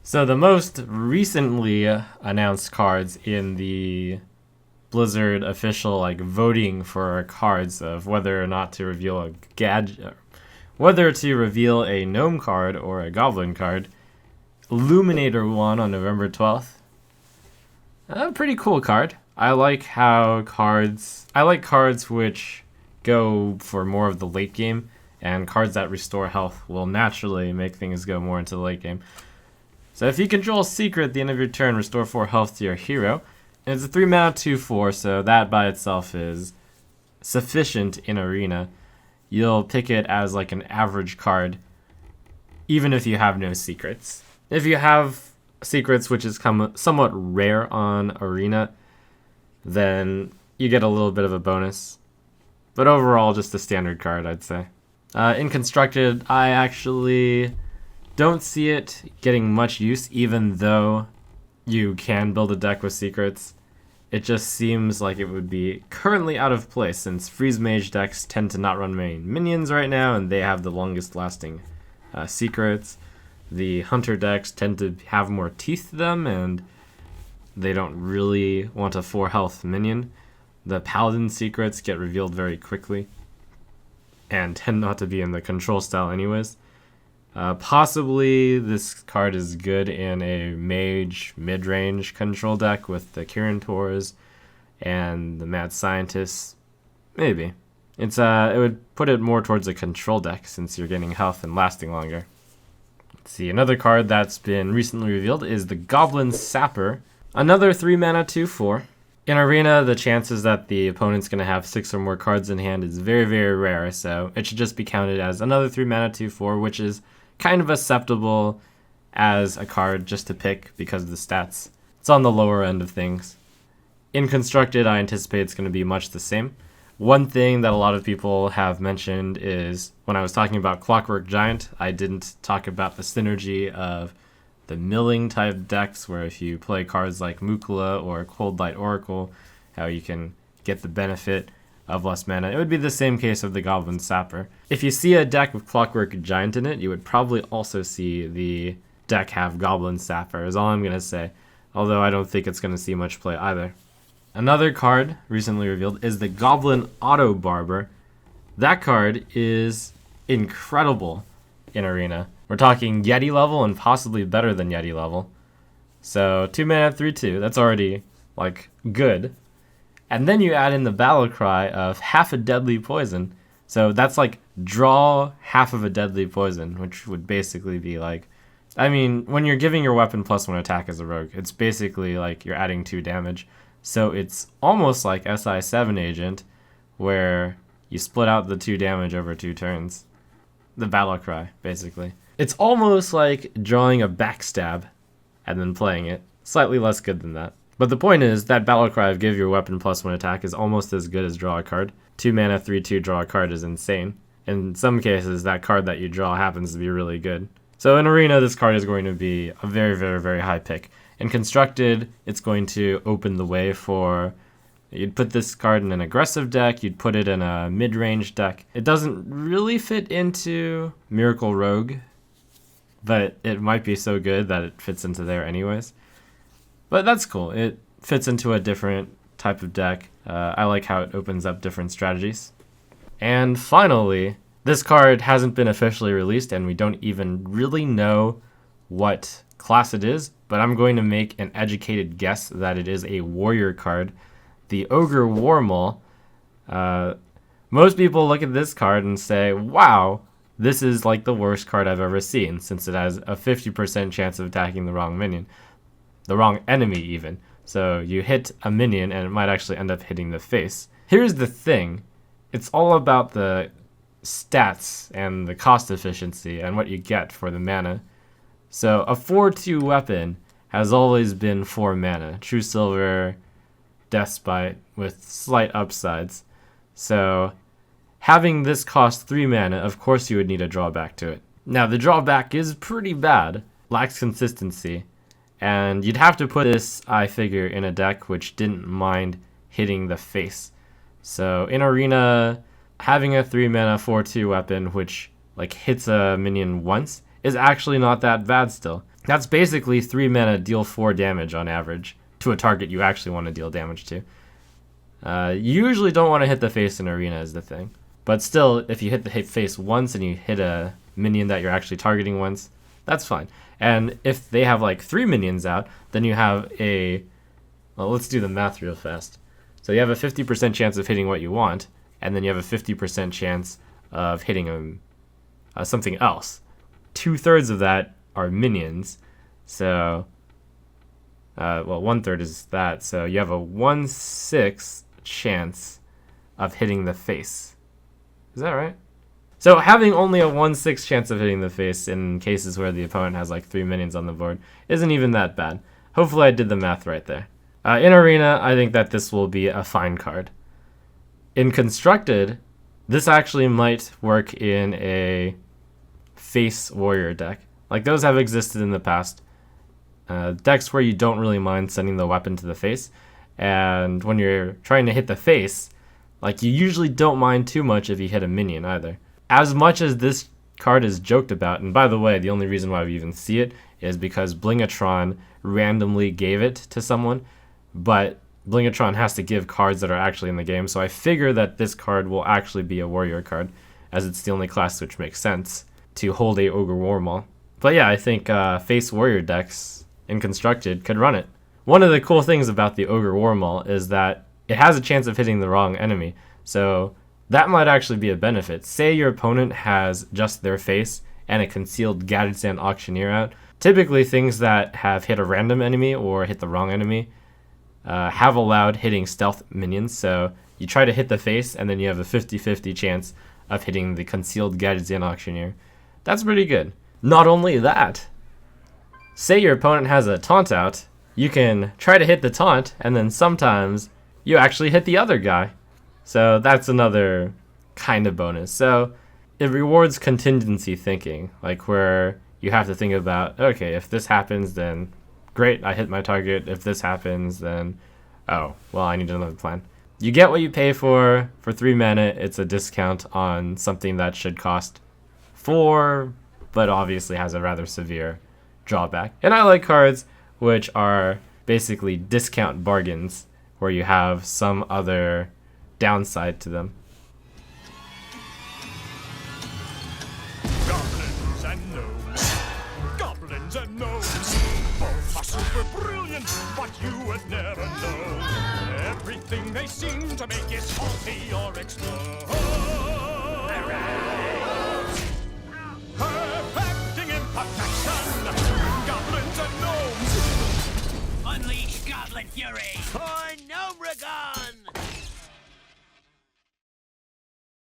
So the most recently announced cards in the Blizzard official voting for cards of whether or not to reveal a whether to reveal a gnome card or a goblin card, Illuminator won on November 12th. A pretty cool card. I like cards which go for more of the late game, and cards that restore health will naturally make things go more into the late game. So if you control Secret at the end of your turn, restore 4 health to your hero. And it's a 3 mana 2/4, so that by itself is sufficient in Arena. You'll pick it as like an average card, even if you have no secrets. If you have secrets, which is somewhat rare on Arena, then you get a little bit of a bonus. But overall, just a standard card, I'd say. In Constructed, I actually don't see it getting much use, even though you can build a deck with secrets. It just seems like it would be currently out of place, since Freeze Mage decks tend to not run many minions right now, and they have the longest lasting secrets. The Hunter decks tend to have more teeth to them, and they don't really want a 4 health minion. The Paladin secrets get revealed very quickly, and tend not to be in the control style anyways. Possibly this card is good in a mage mid-range control deck with the Kirantors and the Mad Scientists. Maybe. It would put it more towards a control deck since you're getting health and lasting longer. Let's see, another card that's been recently revealed is the Goblin Sapper. Another 3 mana 2/4. In Arena, the chances that the opponent's going to have 6 or more cards in hand is very, very rare, so it should just be counted as another 3 mana 2/4, which is kind of acceptable as a card just to pick because of the stats. It's on the lower end of things. In Constructed, I anticipate it's going to be much the same. One thing that a lot of people have mentioned is when I was talking about Clockwork Giant, I didn't talk about the synergy of the milling type decks, where if you play cards like Mukula or Cold Light Oracle, how you can get the benefit of less mana. It would be the same case of the Goblin Sapper. If you see a deck with Clockwork Giant in it, you would probably also see the deck have Goblin Sapper, is all I'm going to say. Although I don't think it's going to see much play either. Another card recently revealed is the Goblin Auto-Barber. That card is incredible in Arena. We're talking Yeti level and possibly better than Yeti level. So 2 mana 3/2, that's already good. And then you add in the battle cry of half a deadly poison. So that's draw half of a deadly poison, which would basically be when you're giving your weapon +1 attack as a rogue, it's basically you're adding 2 damage. So it's almost like SI7 Agent, where you split out the 2 damage over 2 turns. The battle cry, basically. It's almost like drawing a backstab and then playing it. Slightly less good than that. But the point is, that battle cry of give your weapon +1 attack is almost as good as draw a card. 2 mana 3/2 draw a card is insane. In some cases, that card that you draw happens to be really good. So in Arena, this card is going to be a very, very, very high pick. In Constructed, it's going to open the way for... You'd put this card in an aggressive deck, you'd put it in a mid-range deck. It doesn't really fit into Miracle Rogue, but it might be so good that it fits into there anyways. But that's cool. It fits into a different type of deck. I like how it opens up different strategies. And finally, this card hasn't been officially released, and we don't even really know what class it is, but I'm going to make an educated guess that it is a warrior card. The Ogre Warmaul. Most people look at this card and say, wow, this is the worst card I've ever seen, since it has a 50% chance of attacking the wrong minion. The wrong enemy even. So you hit a minion and it might actually end up hitting the face. Here's the thing. It's all about the stats and the cost efficiency and what you get for the mana. So a 4/2 weapon has always been 4 mana. True Silver, Deathspite with slight upsides. So having this cost 3 mana, of course you would need a drawback to it. Now the drawback is pretty bad. Lacks consistency. And you'd have to put this, I figure, in a deck which didn't mind hitting the face. So in Arena, having a 3 mana 4/2 weapon which hits a minion once is actually not that bad still. That's basically 3 mana, deal 4 damage on average to a target you actually want to deal damage to. You usually don't want to hit the face in arena is the thing. But still, if you hit the face once and you hit a minion that you're actually targeting once, that's fine. And if they have like 3 minions out, then you have a... Well, let's do the math real fast. So you have a 50% chance of hitting what you want, and then you have a 50% chance of hitting something else. 2/3 of that are minions. So, well, 1/3 is that. So you have a 1/6 chance of hitting the face. Is that right? So having only a 1/6 chance of hitting the face in cases where the opponent has like 3 minions on the board isn't even that bad. Hopefully I did the math right there. In Arena, I think that this will be a fine card. In Constructed, this actually might work in a face warrior deck. Like those have existed in the past. Decks where you don't really mind sending the weapon to the face. And when you're trying to hit the face, like you usually don't mind too much if you hit a minion either. As much as this card is joked about, and by the way, the only reason why we even see it is because Blingatron randomly gave it to someone, but Blingatron has to give cards that are actually in the game, so I figure that this card will actually be a warrior card, as it's the only class which makes sense to hold a Ogre Warmaul. But yeah, I think face warrior decks in Constructed could run it. One of the cool things about the Ogre Warmaul is that it has a chance of hitting the wrong enemy, so that might actually be a benefit. Say your opponent has just their face and a concealed Gadgetzan Auctioneer out. Typically things that have hit a random enemy or hit the wrong enemy have allowed hitting stealth minions, so you try to hit the face and then you have a 50-50 chance of hitting the concealed Gadgetzan Auctioneer. That's pretty good. Not only that, say your opponent has a taunt out, you can try to hit the taunt and then sometimes you actually hit the other guy. So that's another kind of bonus. So it rewards contingency thinking, like where you have to think about, okay, if this happens, then great, I hit my target. If this happens, then, oh, well, I need another plan. You get what you pay for 3 mana. It's a discount on something that should cost 4, but obviously has a rather severe drawback. And I like cards which are basically discount bargains, where you have some other downside to them. Goblins and gnomes. Goblins and gnomes. Both are super brilliant, but you would never know. Everything they seem to make is faulty or explode. Perfecting imperfection. Goblins and gnomes. Unleash Goblin Fury! For Gnome Regard!